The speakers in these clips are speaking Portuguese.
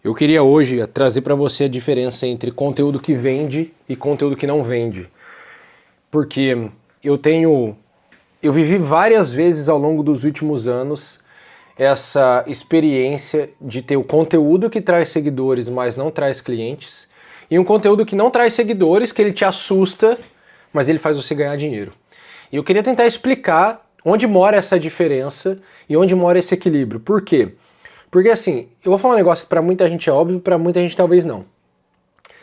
Eu queria hoje trazer para você a diferença entre conteúdo que vende e conteúdo que não vende. Porque eu vivi várias vezes ao longo dos últimos anos essa experiência de ter o conteúdo que traz seguidores, mas não traz clientes, e um conteúdo que não traz seguidores, que ele te assusta, mas ele faz você ganhar dinheiro. E eu queria tentar explicar onde mora essa diferença e onde mora esse equilíbrio. Por quê? Porque assim, eu vou falar um negócio que pra muita gente é óbvio, pra muita gente talvez não.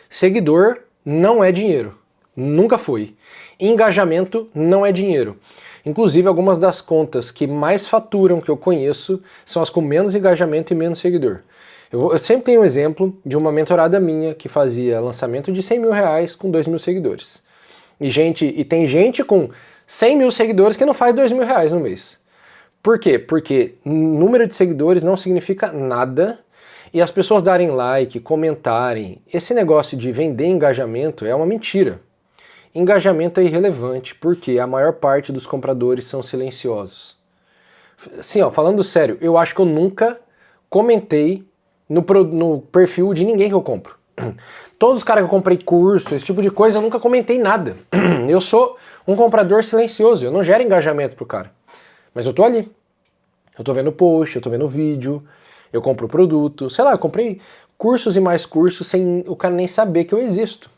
Seguidor não é dinheiro. Nunca foi. Engajamento não é dinheiro. Inclusive, algumas das contas que mais faturam que eu conheço são as com menos engajamento e menos seguidor. Eu sempre tenho um exemplo de uma mentorada minha que fazia lançamento de 100 mil reais com 2 mil seguidores. E tem gente com 100 mil seguidores que não faz 2 mil reais no mês. Por quê? Porque número de seguidores não significa nada e as pessoas darem like, comentarem. Esse negócio de vender engajamento é uma mentira. Engajamento é irrelevante porque a maior parte dos compradores são silenciosos. Assim, ó, falando sério, eu acho que eu nunca comentei no perfil de ninguém que eu compro. Todos os caras que eu comprei curso, esse tipo de coisa, eu nunca comentei nada. Eu sou um comprador silencioso, eu não gero engajamento pro cara. Mas eu tô ali. Eu tô vendo post, eu tô vendo vídeo, eu compro produto, sei lá, eu comprei cursos e mais cursos sem o cara nem saber que eu existo.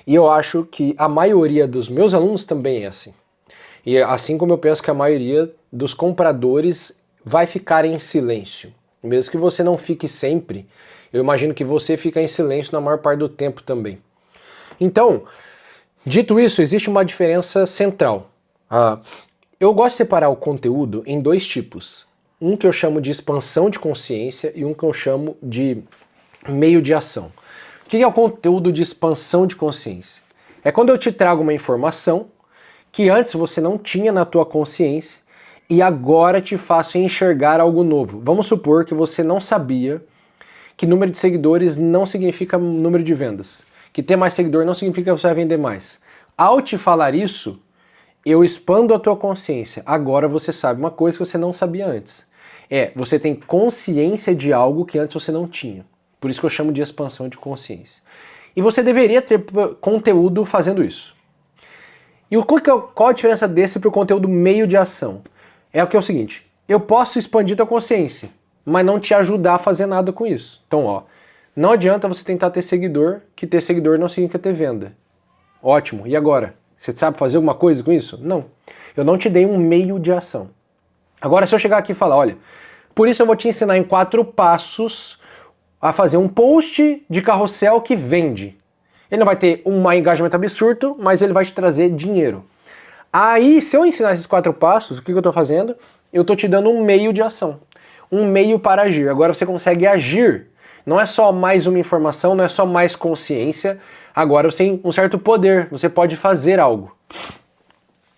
E eu acho que a maioria dos meus alunos também é assim. E assim como eu penso que a maioria dos compradores vai ficar em silêncio. Mesmo que você não fique sempre, eu imagino que você fica em silêncio na maior parte do tempo também. Então, dito isso, existe uma diferença central. Eu gosto de separar o conteúdo em dois tipos. Um que eu chamo de expansão de consciência e um que eu chamo de meio de ação. O que é o conteúdo de expansão de consciência? É quando eu te trago uma informação que antes você não tinha na tua consciência e agora te faço enxergar algo novo. Vamos supor que você não sabia que número de seguidores não significa número de vendas. Que ter mais seguidor não significa que você vai vender mais. Ao te falar isso, eu expando a tua consciência. Agora você sabe uma coisa que você não sabia antes. Você tem consciência de algo que antes você não tinha. Por isso que eu chamo de expansão de consciência. E você deveria ter conteúdo fazendo isso. E qual a diferença desse para o conteúdo meio de ação? É o seguinte, eu posso expandir tua consciência, mas não te ajudar a fazer nada com isso. Então, não adianta você tentar ter seguidor, que ter seguidor não significa ter venda. Ótimo, e agora? Você sabe fazer alguma coisa com isso? Não. Eu não te dei um meio de ação. Agora, se eu chegar aqui e falar, olha, por isso eu vou te ensinar em 4 passos a fazer um post de carrossel que vende. Ele não vai ter um engajamento absurdo, mas ele vai te trazer dinheiro. Aí, se eu ensinar esses 4 passos, o que eu estou fazendo? Eu estou te dando um meio de ação. Um meio para agir. Agora você consegue agir. Não é só mais uma informação, não é só mais consciência. Agora você tem um certo poder, você pode fazer algo.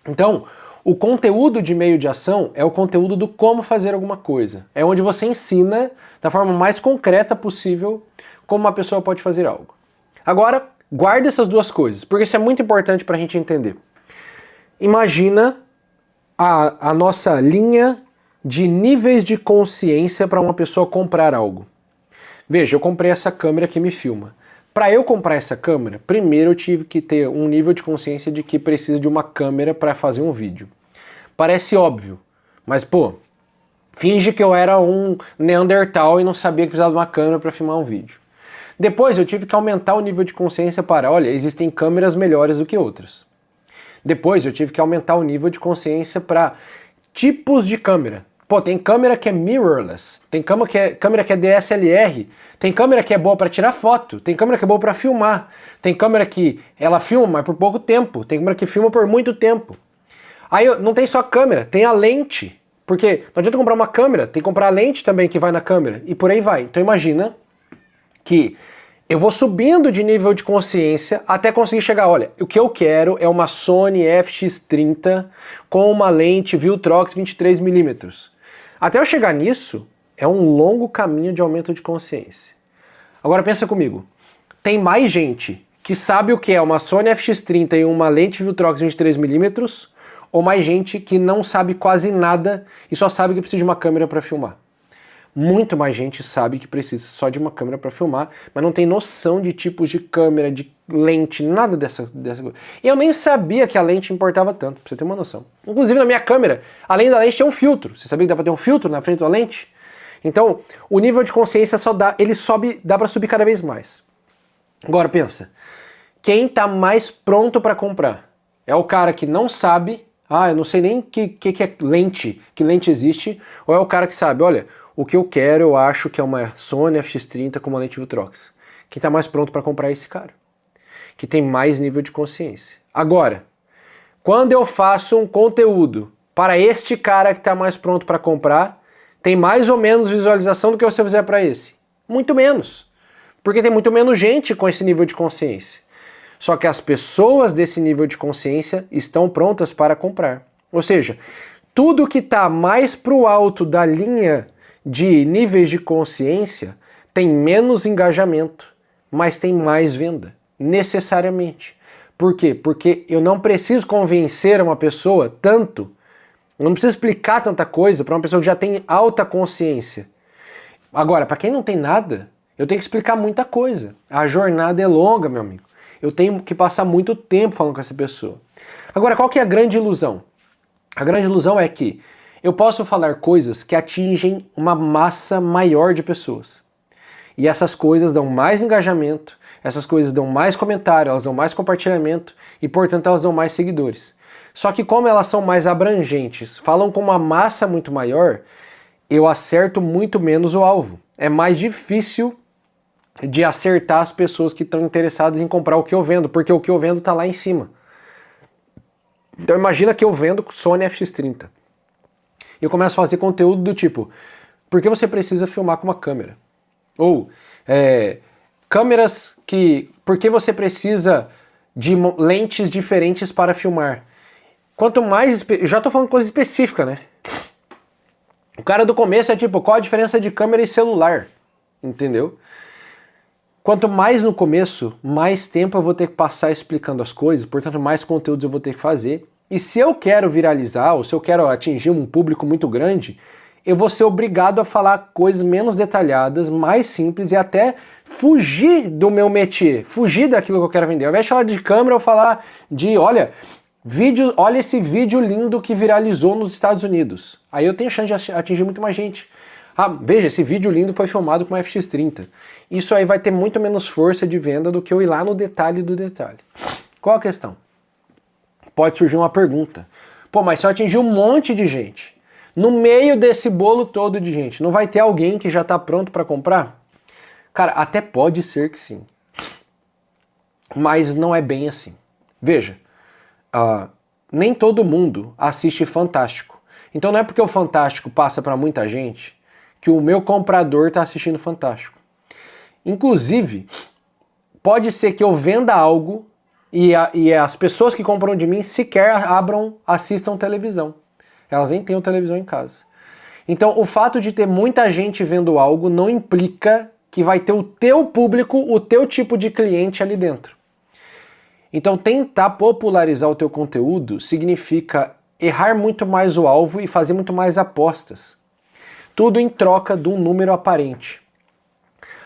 Então, o conteúdo de meio de ação é o conteúdo do como fazer alguma coisa. É onde você ensina, da forma mais concreta possível, como uma pessoa pode fazer algo. Agora, guarda essas duas coisas, porque isso é muito importante para a gente entender. Imagina a nossa linha de níveis de consciência para uma pessoa comprar algo. Veja, eu comprei essa câmera que me filma. Para eu comprar essa câmera, primeiro eu tive que ter um nível de consciência de que preciso de uma câmera para fazer um vídeo. Parece óbvio, mas finge que eu era um Neandertal e não sabia que precisava de uma câmera para filmar um vídeo. Depois eu tive que aumentar o nível de consciência para, olha, existem câmeras melhores do que outras. Depois eu tive que aumentar o nível de consciência para tipos de câmera. Tem câmera que é mirrorless, tem câmera que é DSLR, tem câmera que é boa para tirar foto, tem câmera que é boa para filmar, tem câmera que ela filma, mas por pouco tempo, tem câmera que filma por muito tempo. Aí não tem só câmera, tem a lente, porque não adianta comprar uma câmera, tem que comprar a lente também que vai na câmera, e por aí vai. Então imagina que eu vou subindo de nível de consciência até conseguir chegar, olha, o que eu quero é uma Sony FX30 com uma lente Viltrox 23mm. Até eu chegar nisso, é um longo caminho de aumento de consciência. Agora pensa comigo, tem mais gente que sabe o que é uma Sony FX30 e uma lente Viltrox 23mm, ou mais gente que não sabe quase nada e só sabe que precisa de uma câmera para filmar? Muito mais gente sabe que precisa só de uma câmera para filmar, mas não tem noção de tipos de câmera, de lente, nada dessa coisa. Eu nem sabia que a lente importava tanto, pra você ter uma noção. Inclusive na minha câmera, além da lente, tem um filtro. Você sabia que dá pra ter um filtro na frente da lente? Então, o nível de consciência só dá, ele sobe, dá pra subir cada vez mais. Agora pensa, quem tá mais pronto para comprar? É o cara que não sabe, eu não sei nem que é lente, que lente existe, ou é o cara que sabe, olha, o que eu quero, eu acho que é uma Sony FX30 com uma lente Viltrox. Quem tá mais pronto para comprar é esse cara, que tem mais nível de consciência. Agora, quando eu faço um conteúdo para este cara que tá mais pronto para comprar, tem mais ou menos visualização do que você fizer para esse? Muito menos. Porque tem muito menos gente com esse nível de consciência. Só que as pessoas desse nível de consciência estão prontas para comprar. Ou seja, tudo que está mais para o alto da linha de níveis de consciência tem menos engajamento, mas tem mais venda, necessariamente. Por quê? Porque eu não preciso convencer uma pessoa tanto, eu não preciso explicar tanta coisa para uma pessoa que já tem alta consciência. Agora, para quem não tem nada, eu tenho que explicar muita coisa. A jornada é longa, meu amigo. Eu tenho que passar muito tempo falando com essa pessoa. Agora, qual que é a grande ilusão? A grande ilusão é que eu posso falar coisas que atingem uma massa maior de pessoas. E essas coisas dão mais engajamento, essas coisas dão mais comentário, elas dão mais compartilhamento e, portanto, elas dão mais seguidores. Só que como elas são mais abrangentes, falam com uma massa muito maior, eu acerto muito menos o alvo. É mais difícil de acertar as pessoas que estão interessadas em comprar o que eu vendo, porque o que eu vendo está lá em cima. Então imagina que eu vendo Sony FX30. Eu começo a fazer conteúdo do tipo, por que você precisa filmar com uma câmera? Ou, câmeras que... Por que você precisa de lentes diferentes para filmar? Quanto mais... Eu já estou falando coisa específica, né? O cara do começo é tipo, qual a diferença de câmera e celular? Entendeu? Quanto mais no começo, mais tempo eu vou ter que passar explicando as coisas, portanto mais conteúdos eu vou ter que fazer. E se eu quero viralizar, ou se eu quero atingir um público muito grande, eu vou ser obrigado a falar coisas menos detalhadas, mais simples e até fugir do meu métier, fugir daquilo que eu quero vender. Ao invés de falar de câmera, eu falar de, olha esse vídeo lindo que viralizou nos Estados Unidos. Aí eu tenho chance de atingir muito mais gente. Veja, esse vídeo lindo foi filmado com uma FX30. Isso aí vai ter muito menos força de venda do que eu ir lá no detalhe do detalhe. Qual a questão? Pode surgir uma pergunta. Pô, mas se eu atingir um monte de gente, no meio desse bolo todo de gente, não vai ter alguém que já está pronto para comprar? Cara, até pode ser que sim. Mas não é bem assim. Veja, nem todo mundo assiste Fantástico. Então não é porque o Fantástico passa para muita gente que o meu comprador está assistindo Fantástico. Inclusive, pode ser que eu venda algo e as pessoas que compram de mim sequer assistam televisão. Elas nem têm televisão em casa. Então, o fato de ter muita gente vendo algo não implica que vai ter o teu público, o teu tipo de cliente ali dentro. Então, tentar popularizar o teu conteúdo significa errar muito mais o alvo e fazer muito mais apostas. Tudo em troca de um número aparente.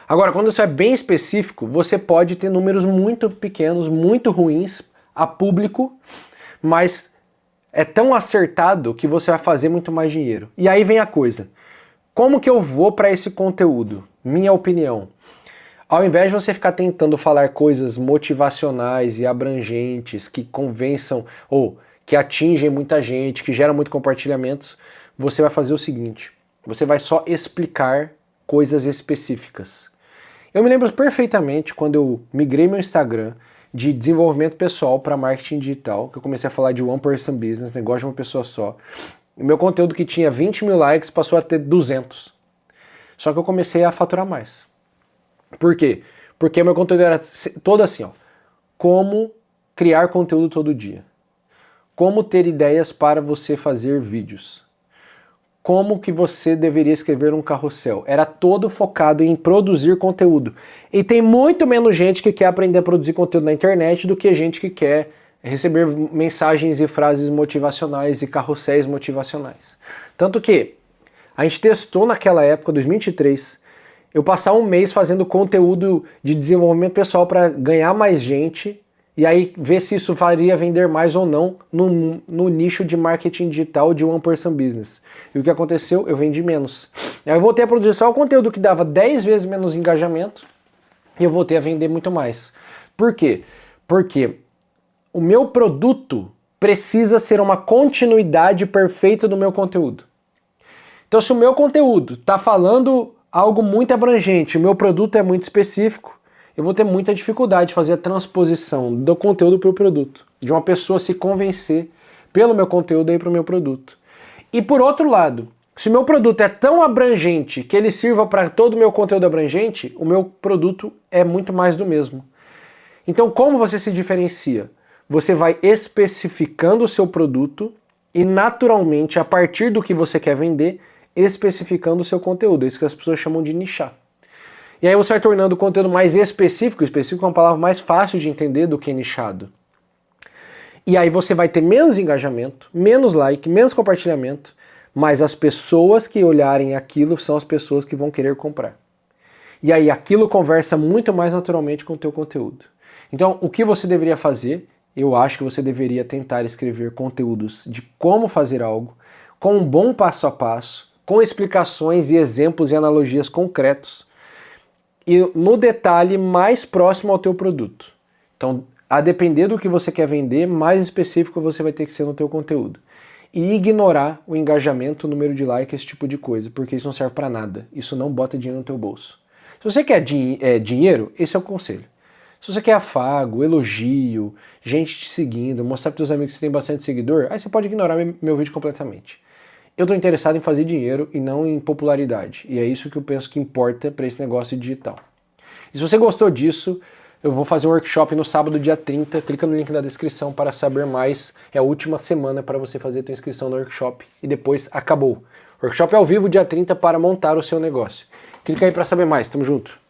Agora, quando isso é bem específico, você pode ter números muito pequenos, muito ruins a público, mas é tão acertado que você vai fazer muito mais dinheiro. E aí vem a coisa. Como que eu vou para esse conteúdo? Minha opinião. Ao invés de você ficar tentando falar coisas motivacionais e abrangentes que convençam ou que atingem muita gente, que geram muito compartilhamentos, você vai fazer o seguinte. Você vai só explicar coisas específicas. Eu me lembro perfeitamente quando eu migrei meu Instagram de desenvolvimento pessoal para marketing digital, que eu comecei a falar de one person business, negócio de uma pessoa só. O meu conteúdo que tinha 20 mil likes passou a ter 200. Só que eu comecei a faturar mais. Por quê? Porque meu conteúdo era todo assim, ó. Como criar conteúdo todo dia. Como ter ideias para você fazer vídeos. Como que você deveria escrever um carrossel. Era todo focado em produzir conteúdo. E tem muito menos gente que quer aprender a produzir conteúdo na internet do que gente que quer receber mensagens e frases motivacionais e carrosséis motivacionais. Tanto que A gente testou naquela época, 2023, eu passar um mês fazendo conteúdo de desenvolvimento pessoal para ganhar mais gente e aí ver se isso faria vender mais ou não no nicho de marketing digital de One Person Business. E o que aconteceu? Eu vendi menos. Aí eu voltei a produzir só o conteúdo que dava 10 vezes menos engajamento e eu voltei a vender muito mais. Por quê? Porque o meu produto precisa ser uma continuidade perfeita do meu conteúdo. Então, se o meu conteúdo está falando algo muito abrangente, o meu produto é muito específico, eu vou ter muita dificuldade de fazer a transposição do conteúdo para o produto, de uma pessoa se convencer pelo meu conteúdo aí para o meu produto. E por outro lado, se o meu produto é tão abrangente que ele sirva para todo o meu conteúdo abrangente, o meu produto é muito mais do mesmo. Então, como você se diferencia? Você vai especificando o seu produto e, naturalmente, a partir do que você quer vender, especificando o seu conteúdo. É isso que as pessoas chamam de nichar. E aí você vai tornando o conteúdo mais específico. Específico é uma palavra mais fácil de entender do que nichado. E aí você vai ter menos engajamento, menos like, menos compartilhamento, mas as pessoas que olharem aquilo são as pessoas que vão querer comprar. E aí aquilo conversa muito mais naturalmente com o teu conteúdo. Então, o que você deveria fazer? Eu acho que você deveria tentar escrever conteúdos de como fazer algo, com um bom passo a passo, com explicações e exemplos e analogias concretos, e no detalhe mais próximo ao teu produto. Então, a depender do que você quer vender, mais específico você vai ter que ser no teu conteúdo. E ignorar o engajamento, o número de likes, esse tipo de coisa, porque isso não serve para nada. Isso não bota dinheiro no teu bolso. Se você quer dinheiro, esse é o conselho. Se você quer afago, elogio, gente te seguindo, mostrar para seus amigos que você tem bastante seguidor, aí você pode ignorar meu vídeo completamente. Eu estou interessado em fazer dinheiro e não em popularidade. E é isso que eu penso que importa para esse negócio digital. E se você gostou disso, eu vou fazer um workshop no sábado, dia 30. Clica no link na descrição para saber mais. É a última semana para você fazer a sua inscrição no workshop. E depois acabou. O workshop é ao vivo, dia 30, para montar o seu negócio. Clica aí para saber mais. Tamo junto.